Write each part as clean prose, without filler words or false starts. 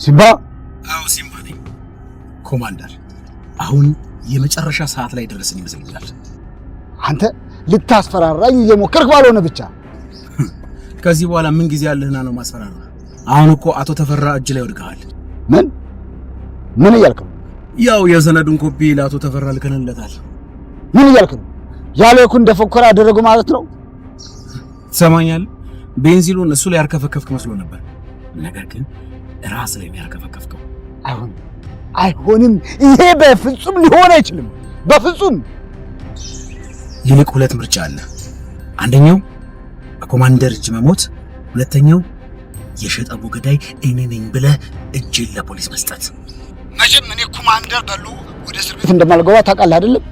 ሲምባ? አዎ ሲምባ ነኝ ኮማንደር። አሁን የመጨረሻ ሰዓት ላይ ደረስን ይመስለኛል። አንተ ልታስፈራራኝ እየሞከርክ ባልሆነ ብቻ ከዚህ በኋላ ምን ጊዜ ያለህና ነው ማስፈራራ? አሁን እኮ አቶ ተፈራ እጅ ላይ ወድቀሃል። ምን እያልክ ነው? ያው የሰነዱን ኮፒ ለአቶ ተፈራ ልከንለታል። ምን እያልክ ነው? ያለኩ እንደፈከረ አደረጉ ማለት ነው? ትሰማኛለህ? ቤንዚሉን እሱ ላይ ያርከፈከፍክ መስሎ ነበር፣ ነገር ግን ራስ ላይ ያርከፈከፍከው። አይሆንም። ይሄ በፍጹም ሊሆን አይችልም። በፍጹም። ይልቅ ሁለት ምርጫ አለ። አንደኛው በኮማንደር እጅ መሞት፣ ሁለተኛው የሸጠቡ ገዳይ እኔ ነኝ ብለህ እጅን ለፖሊስ መስጠት። መቼም እኔ ኮማንደር በሉ ወደ እስር ቤት እንደማልገባ ታውቃለህ አይደለም?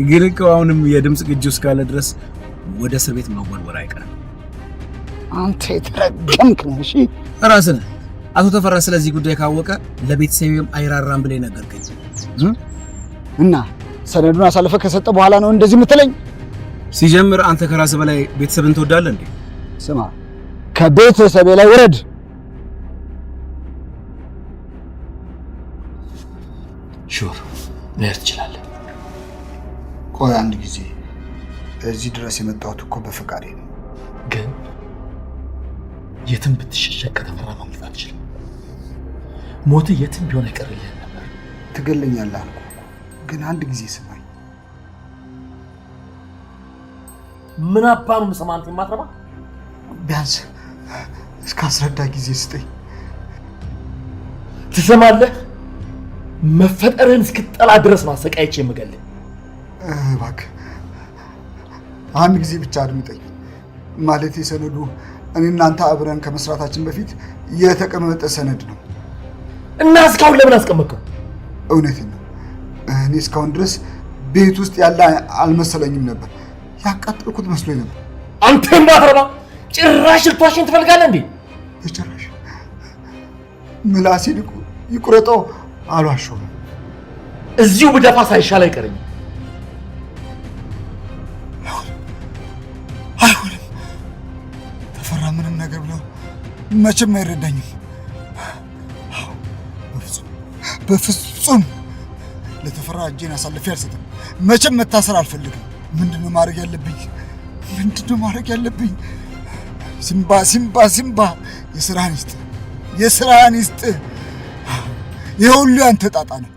ግን እኮ አሁንም የድምጽ ቅጂ ውስጥ ካለ ድረስ ወደ እስር ቤት መወርወር አይቀርም። አንተ የተረገምክ ነህ። እሺ ራስህ ነህ። አቶ ተፈራ ስለዚህ ጉዳይ ካወቀ ለቤተሰቤም አይራራም ብለህ ነገርከኝ እና ሰነዱን አሳልፈ ከሰጠ በኋላ ነው እንደዚህ የምትለኝ? ሲጀምር አንተ ከራስህ በላይ ቤተሰብን ትወዳለህ እንዴ? ስማ፣ ከቤተሰቤ ላይ ወረድ። ሹር መሄድ ትችላለህ። ቆይ አንድ ጊዜ፣ እዚህ ድረስ የመጣሁት እኮ በፈቃዴ ነው። ግን የትም ብትሸሸግ ከተፈራ ማምለጥ አትችልም። ሞት የትም ቢሆን አይቀርልህም ነበር። ትገለኛለህ አልኩ፣ ግን አንድ ጊዜ ስማኝ። ምን አባ ነው የምሰማህ አንተ የማትረባ? ቢያንስ እስከ አስረዳ ጊዜ ስጠኝ። ትሰማለህ? መፈጠርህን እስክጠላ ድረስ ማሰቃየቼ የምገልህ። እባክህ አንድ ጊዜ ብቻ አድምጠኝ። ማለት ሰነዱ እኔ እናንተ አብረን ከመስራታችን በፊት የተቀመጠ ሰነድ ነው እና እስካሁን ለምን አስቀመጥከው? እውነቴን ነው። እኔ እስካሁን ድረስ ቤት ውስጥ ያለ አልመሰለኝም ነበር። ያቃጠልኩት መስሎኝ ነበር። አንተ የማትረባ ጭራሽ ልትዋሽኝ ትፈልጋለህ እንዴ? በጭራሽ። ምላሴን ይቁረጠው አልዋሸሁም። እዚሁ ብደፋ ሳይሻል አይቀርም። አይሆንም። ተፈራ ምንም ነገር ብለው መቼም አይረዳኝም። በፍጹም ለተፈራ እጄን አሳልፌ አልሰጥም። መቼም መታሰር አልፈልግም። ምንድነው ማድረግ ያለብኝ? ሲምባ የስራህን ይስጥ። ይሄ ሁሉ ያንተ ጣጣ ነው።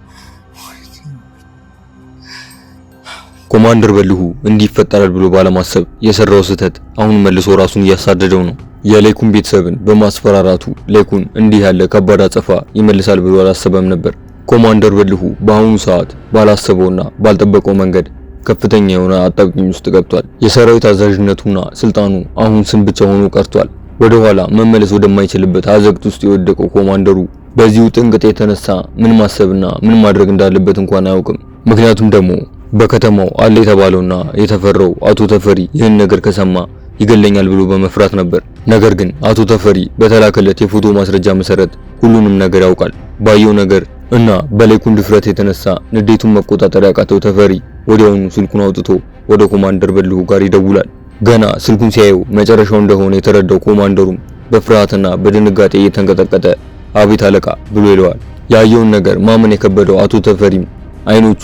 ኮማንደር በልሁ እንዲህ ይፈጠራል ብሎ ባለማሰብ የሰራው ስህተት አሁን መልሶ ራሱን እያሳደደው ነው። የሌኩን ቤተሰብን በማስፈራራቱ ሌኩን እንዲህ ያለ ከባድ አጸፋ ይመልሳል ብሎ አላሰበም ነበር። ኮማንደር በልሁ በአሁኑ ሰዓት ባላሰበውና ባልጠበቀው መንገድ ከፍተኛ የሆነ አጣብቂኝ ውስጥ ገብቷል። የሰራዊት አዛዥነቱና ስልጣኑ አሁን ስም ብቻ ሆኖ ቀርቷል። ወደ ኋላ መመለስ ወደማይችልበት አዘቅት ውስጥ የወደቀው ኮማንደሩ በዚሁ ጥንቅጥ የተነሳ ምን ማሰብና ምን ማድረግ እንዳለበት እንኳን አያውቅም። ምክንያቱም ደግሞ በከተማው አለ የተባለውና የተፈራው አቶ ተፈሪ ይህን ነገር ከሰማ ይገለኛል ብሎ በመፍራት ነበር። ነገር ግን አቶ ተፈሪ በተላከለት የፎቶ ማስረጃ መሰረት ሁሉንም ነገር ያውቃል። ባየው ነገር እና በሌኩን ድፍረት የተነሳ ንዴቱን መቆጣጠር ያቃተው ተፈሪ ወዲያውኑ ስልኩን አውጥቶ ወደ ኮማንደር በልሁ ጋር ይደውላል። ገና ስልኩን ሲያየው መጨረሻው እንደሆነ የተረዳው ኮማንደሩም በፍርሃትና በድንጋጤ እየተንቀጠቀጠ አቤት አለቃ ብሎ ይለዋል። ያየውን ነገር ማመን የከበደው አቶ ተፈሪም አይኖቹ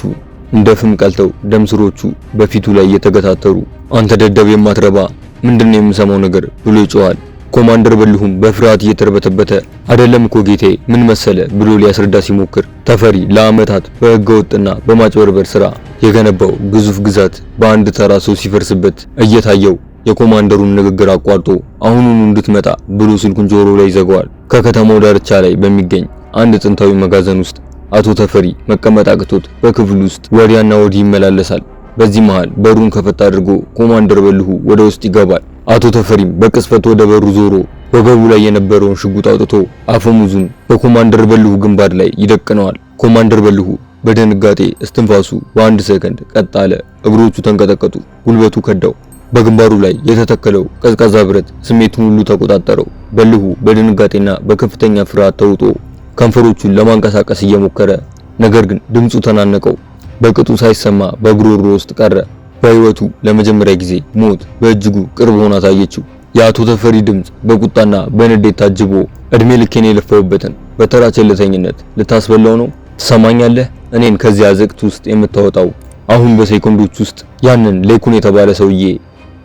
እንደ ፍም ቀልተው ደም ስሮቹ በፊቱ ላይ እየተገታተሩ አንተ ደደብ የማትረባ ምንድነው የምሰማው ነገር ብሎ ይጮሃል። ኮማንደር በልሁም በፍርሃት እየተርበተበተ አይደለም እኮ ጌቴ ምን መሰለ ብሎ ሊያስረዳ ሲሞክር ተፈሪ ለአመታት በህገወጥና በማጭበርበር ስራ የገነባው ግዙፍ ግዛት በአንድ ተራ ሰው ሲፈርስበት እየታየው የኮማንደሩን ንግግር አቋርጦ አሁኑኑ እንድትመጣ ብሎ ስልኩን ጆሮ ላይ ይዘጋዋል። ከከተማው ዳርቻ ላይ በሚገኝ አንድ ጥንታዊ መጋዘን ውስጥ አቶ ተፈሪ መቀመጥ አቅቶት በክፍል ውስጥ ወዲያና ወዲህ ይመላለሳል። በዚህ መሃል በሩን ከፈት አድርጎ ኮማንደር በልሁ ወደ ውስጥ ይገባል። አቶ ተፈሪም በቅስፈት ወደ በሩ ዞሮ ወገቡ ላይ የነበረውን ሽጉጥ አውጥቶ አፈሙዙን በኮማንደር በልሁ ግንባር ላይ ይደቅነዋል። ኮማንደር በልሁ በድንጋጤ እስትንፋሱ በአንድ ሰከንድ ቀጥ አለ። እግሮቹ ተንቀጠቀጡ፣ ጉልበቱ ከዳው። በግንባሩ ላይ የተተከለው ቀዝቃዛ ብረት ስሜቱን ሁሉ ተቆጣጠረው። በልሁ በድንጋጤና በከፍተኛ ፍርሃት ተውጦ ከንፈሮቹን ለማንቀሳቀስ እየሞከረ ነገር ግን ድምፁ ተናነቀው። በቅጡ ሳይሰማ በጉሮሮ ውስጥ ቀረ። በህይወቱ ለመጀመሪያ ጊዜ ሞት በእጅጉ ቅርብ ሆና ታየችው። የአቶ ተፈሪ ድምጽ በቁጣና በንዴት ታጅቦ እድሜ ልኬን የለፈውበትን በተራ ቸልተኝነት ልታስበላው ነው? ትሰማኛለህ? እኔን ከዚህ አዘቅት ውስጥ የምታወጣው አሁን በሴኮንዶች ውስጥ ያንን ሌኩን የተባለ ሰውዬ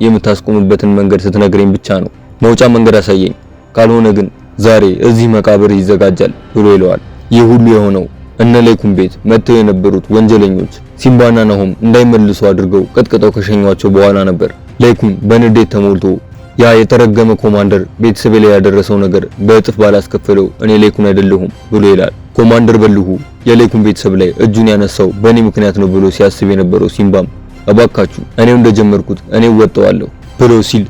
የምታስቆምበትን መንገድ ስትነግረኝ ብቻ ነው። መውጫ መንገድ አሳየኝ፣ ካልሆነ ግን ዛሬ እዚህ መቃብር ይዘጋጃል ብሎ ይለዋል። ይህ ሁሉ የሆነው እነ ሌኩን ቤት መጥተው የነበሩት ወንጀለኞች ሲምባና ናሆም እንዳይመልሱ አድርገው ቀጥቅጠው ከሸኟቸው በኋላ ነበር። ሌኩን በንዴት ተሞልቶ ያ የተረገመ ኮማንደር ቤተሰቤ ላይ ያደረሰው ነገር በእጥፍ ባላስከፈለው እኔ ሌኩን አይደለሁም ብሎ ይላል። ኮማንደር በልሁ የሌኩን ቤተሰብ ላይ እጁን ያነሳው በእኔ ምክንያት ነው ብሎ ሲያስብ የነበረው ሲምባም እባካችሁ እኔው እንደጀመርኩት እኔው ወጣዋለሁ ብሎ ሲል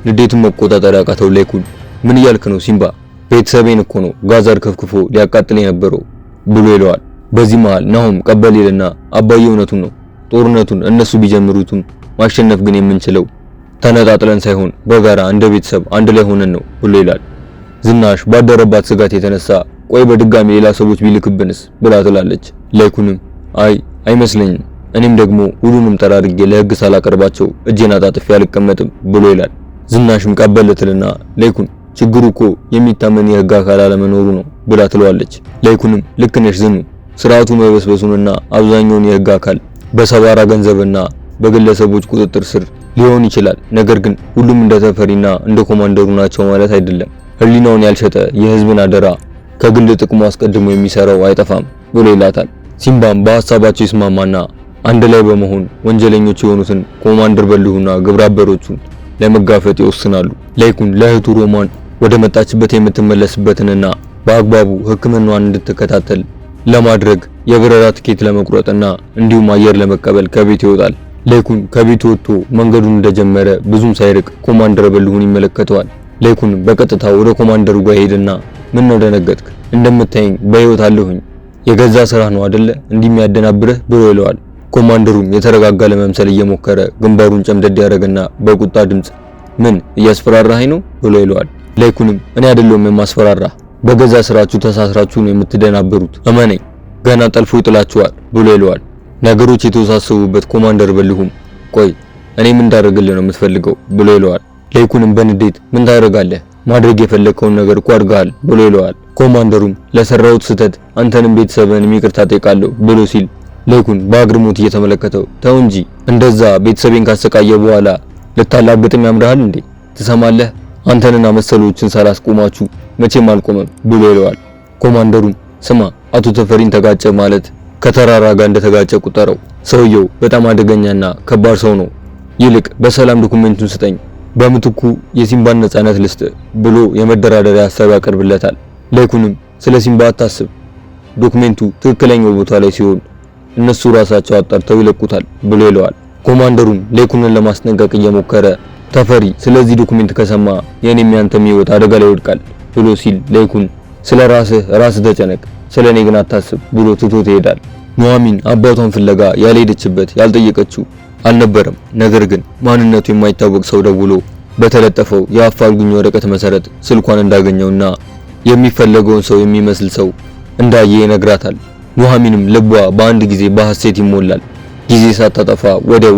ንዴቱን መቆጣጠር ያቃተው ሌኩን ምን እያልክ ነው ሲምባ? ቤተሰቤን እኮ ነው ጋዝ አርከፍክፎ ሊያቃጥል የነበረው ብሎ ይለዋል። በዚህ መሃል ናሆም ቀበል ይልና አባዬ እውነቱን ነው፣ ጦርነቱን እነሱ ቢጀምሩትም ማሸነፍ ግን የምንችለው ተነጣጥለን ሳይሆን በጋራ እንደ ቤተሰብ አንድ ላይ ሆነን ነው ብሎ ይላል። ዝናሽ ባደረባት ስጋት የተነሳ ቆይ በድጋሚ ሌላ ሰዎች ቢልክብንስ ብላ ትላለች። ሌኩንም አይመስለኝም፣ እኔም ደግሞ ሁሉንም ጠራርጌ ለህግ ሳላቀርባቸው እጄን አጣጥፌ አልቀመጥም ብሎ ይላል። ዝናሽም ቀበል ትልና ሌኩን ችግሩ እኮ የሚታመን የህግ አካል አለመኖሩ ነው ብላ ትለዋለች። ሌኩንም ልክ ነሽ ዝኑ፣ ስርዓቱ መበስበሱንና አብዛኛውን የህግ አካል በሰባራ ገንዘብና በግለሰቦች ቁጥጥር ስር ሊሆን ይችላል። ነገር ግን ሁሉም እንደ ተፈሪና እንደ ኮማንደሩ ናቸው ማለት አይደለም። ህሊናውን ያልሸጠ የህዝብን አደራ ከግል ጥቅሙ አስቀድሞ የሚሰራው አይጠፋም ብሎ ይላታል። ሲምባም በሐሳባቸው ይስማማና አንድ ላይ በመሆን ወንጀለኞች የሆኑትን ኮማንደር በልሁና ግብረአበሮቹን ለመጋፈጥ ይወስናሉ። ሌኩን ለእህቱ ሮማን ወደ መጣችበት የምትመለስበትንና በአግባቡ ሕክምናዋን እንድትከታተል ለማድረግ የበረራ ትኬት ለመቁረጥና እንዲሁም አየር ለመቀበል ከቤት ይወጣል። ሌኩን ከቤት ወጥቶ መንገዱን እንደጀመረ ብዙም ሳይርቅ ኮማንደር በልሁን ይመለከተዋል። ሌኩን በቀጥታ ወደ ኮማንደሩ ጋር ሄድና ምን ነው ደነገጥክ? እንደምታየኝ በህይወት አለሁኝ። የገዛ ስራህ ነው አይደለ እንደሚያደናብርህ ብሎ ይለዋል። ኮማንደሩም የተረጋጋ ለመምሰል እየሞከረ ግንባሩን ጨምደድ ያደርግና በቁጣ ድምጽ ምን እያስፈራራኸኝ ነው ብሎ ይለዋል። ሌኩንም እኔ አይደለሁም የማስፈራራህ፣ በገዛ ስራችሁ ተሳስራችሁ ነው የምትደናበሩት፣ እመነኝ ገና ጠልፎ ይጥላችኋል ብሎ ይለዋል። ነገሮች የተወሳሰቡበት ኮማንደር በልሁም ቆይ እኔ ምን እንዳደርግልህ ነው የምትፈልገው ብሎ ይለዋል። ሌኩንም በንዴት ምን ታደርጋለህ? ማድረግ የፈለከውን ነገር እኮ አድርገሃል ብሎ ይለዋል። ኮማንደሩም ለሰራውት ስህተት አንተንም ቤተሰብህንም ይቅርታ ጠይቃለሁ ብሎ ሲል ሌኩን በአግርሞት እየተመለከተው ተው እንጂ እንደዛ ቤተሰቤን ካሰቃየ በኋላ ልታላግጥም ያምርሃል እንዴ? ትሰማለህ? አንተንና መሰሎችን ሳላስቆማችሁ መቼም አልቆመም ብሎ ይለዋል። ኮማንደሩም ስማ አቶ ተፈሪን ተጋጨ ማለት ከተራራ ጋር እንደተጋጨ ቁጠረው። ሰውየው በጣም አደገኛና ከባድ ሰው ነው። ይልቅ በሰላም ዶኩሜንቱን ስጠኝ፣ በምትኩ የሲምባን ነጻነት ልስጥ ብሎ የመደራደሪያ ሐሳብ ያቀርብለታል። ሌኩንም ስለ ሲምባ አታስብ፣ ዶኩሜንቱ ትክክለኛው ቦታ ላይ ሲሆን እነሱ ራሳቸው አጣርተው ይለቁታል ብሎ ይለዋል። ኮማንደሩም ሌኩንን ለማስጠንቀቅ እየሞከረ ተፈሪ ስለዚህ ዶኩሜንት ከሰማ የኔም ያንተም ሕይወት አደጋ ላይ ይወድቃል ብሎ ሲል ሌኩን ስለ ራስህ ተጨነቅ፣ ስለኔ ግን አታስብ ብሎ ትቶት ይሄዳል። ኑሐሚን አባቷን ፍለጋ ያልሄደችበት ያልጠየቀችው አልነበረም። ነገር ግን ማንነቱ የማይታወቅ ሰው ደውሎ በተለጠፈው የአፋልጉኝ ወረቀት መሰረት ስልኳን እንዳገኘውና የሚፈለገውን ሰው የሚመስል ሰው እንዳየ ይነግራታል። ኑሐሚንም ልቧ በአንድ ጊዜ በሐሴት ይሞላል። ጊዜ ሳታጠፋ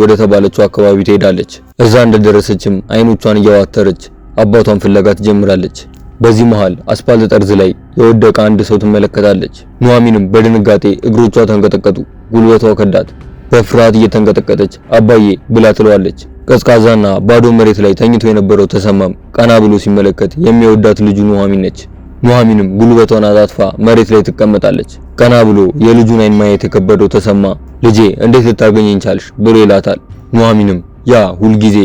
ወደ ተባለችው አካባቢ ትሄዳለች። እዛ እንደደረሰችም አይኖቿን እያዋተረች አባቷን ፍለጋ ትጀምራለች። በዚህ መሃል አስፓልት ጠርዝ ላይ የወደቀ አንድ ሰው ትመለከታለች። ኑሐሚንም በድንጋጤ እግሮቿ ተንቀጠቀጡ፣ ጉልበቷ ከዳት። በፍርሃት እየተንቀጠቀጠች አባዬ ብላ ትለዋለች። ቀዝቃዛና ባዶ መሬት ላይ ተኝቶ የነበረው ተሰማም ቀና ብሎ ሲመለከት የሚወዳት ልጁ ኑሐሚን ነች። ኑሐሚንም ጉልበቷን አጣጥፋ መሬት ላይ ትቀመጣለች። ቀና ብሎ የልጁን አይን ማየት የከበደው ተሰማ ልጄ እንዴት ልታገኘኝ ቻልሽ ብሎ ይላታል። ኑሐሚንም ያ ሁልጊዜ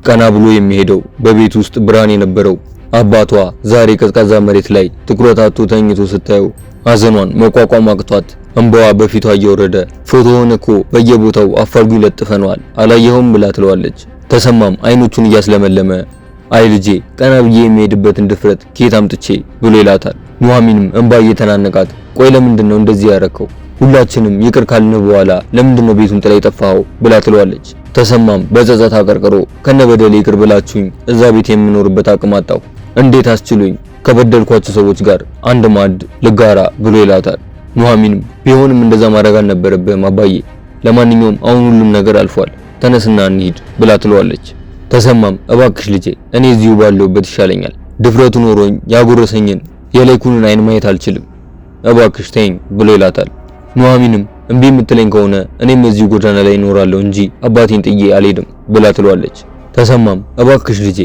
ቀና ብሎ የሚሄደው በቤት ውስጥ ብርሃን የነበረው አባቷ ዛሬ ቀዝቃዛ መሬት ላይ ትኩረት አጥቶ ተኝቶ ስታየው ሐዘኗን መቋቋም አቅቷት እንባዋ በፊቷ እየወረደ ፎቶውን እኮ በየቦታው አፋልጉኝ ለጥፈነዋል አላየኸውም ብላ ትለዋለች። ተሰማም አይኖቹን እያስለመለመ አይ ልጄ ቀና ብዬ የሚሄድበትን ድፍረት ከየት አምጥቼ ብሎ ይላታል። ኑሐሚንም እንባ እየተናነቃት ቆይ ለምንድነው እንደዚህ ያረከው? ሁላችንም ይቅር ካልን በኋላ ለምንድነው ቤቱን ጥላ የጠፋኸው ብላ ትለዋለች። ተሰማም በጸጸት አቀርቅሮ ከነበደሌ ይቅር ብላችሁኝ እዛ ቤት የምኖርበት አቅም አጣሁ፣ እንዴት አስችሉኝ ከበደልኳቸው ሰዎች ጋር አንድ ማዕድ ልጋራ ብሎ ይላታል። ኑሐሚንም ቢሆንም እንደዛ ማድረግ አልነበረብህም አባዬ፣ ለማንኛውም አሁን ሁሉም ነገር አልፏል፣ ተነስና እንሂድ ብላ ትለዋለች። ተሰማም እባክሽ ልጄ እኔ እዚሁ ባለሁበት ይሻለኛል፣ ድፍረቱ ኖሮኝ ያጎረሰኝን የላይኩንን አይን ማየት አልችልም፣ እባክሽ ተይኝ ብሎ ይላታል። ኑሐሚንም እምቢ የምትለኝ ከሆነ እኔም እዚሁ ጎዳና ላይ እኖራለሁ እንጂ አባቴን ጥዬ አልሄድም ብላ ትለዋለች። ተሰማም እባክሽ ልጄ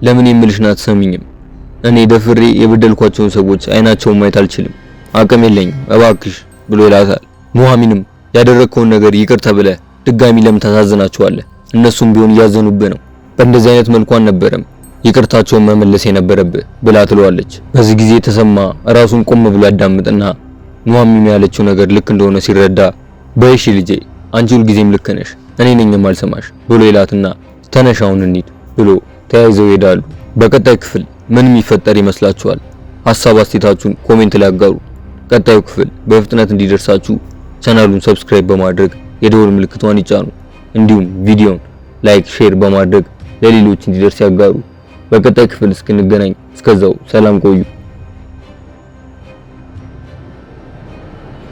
ለምን የምልሽን አትሰሚኝም? እኔ ደፍሬ የበደልኳቸውን ሰዎች አይናቸውን ማየት አልችልም፣ አቅም የለኝም እባክሽ ብሎ ይላታል። ኑሐሚንም ያደረግከውን ነገር ይቅር ተብለህ ድጋሚ ለምን ታሳዝናቸዋለህ? እነሱም ቢሆን እያዘኑብህ ነው። በእንደዚህ አይነት መልኩ አልነበረም ይቅርታቸውን መመለስ የነበረብህ ብላ ትለዋለች። በዚህ ጊዜ ተሰማ ራሱን ቆም ብሎ ያዳምጥና ኑሐሚን ያለችው ነገር ልክ እንደሆነ ሲረዳ በእሺ ልጄ አንቺ ሁልጊዜም ልክ ነሽ፣ እኔ ነኝ የማልሰማሽ ብሎ ይላትና ተነሽ አሁን እንሂድ ብሎ ተያይዘው ይሄዳሉ። በቀጣይ ክፍል ምን የሚፈጠር ይመስላችኋል? ሐሳብ አስተያየታችሁን ኮሜንት ላይ አጋሩ። ቀጣዩ ክፍል በፍጥነት እንዲደርሳችሁ ቻናሉን ሰብስክራይብ በማድረግ የደወል ምልክቷን ይጫኑ። እንዲሁም ቪዲዮን ላይክ፣ ሼር በማድረግ ለሌሎች እንዲደርስ ያጋሩ። በቀጣይ ክፍል እስክንገናኝ እስከዛው ሰላም ቆዩ።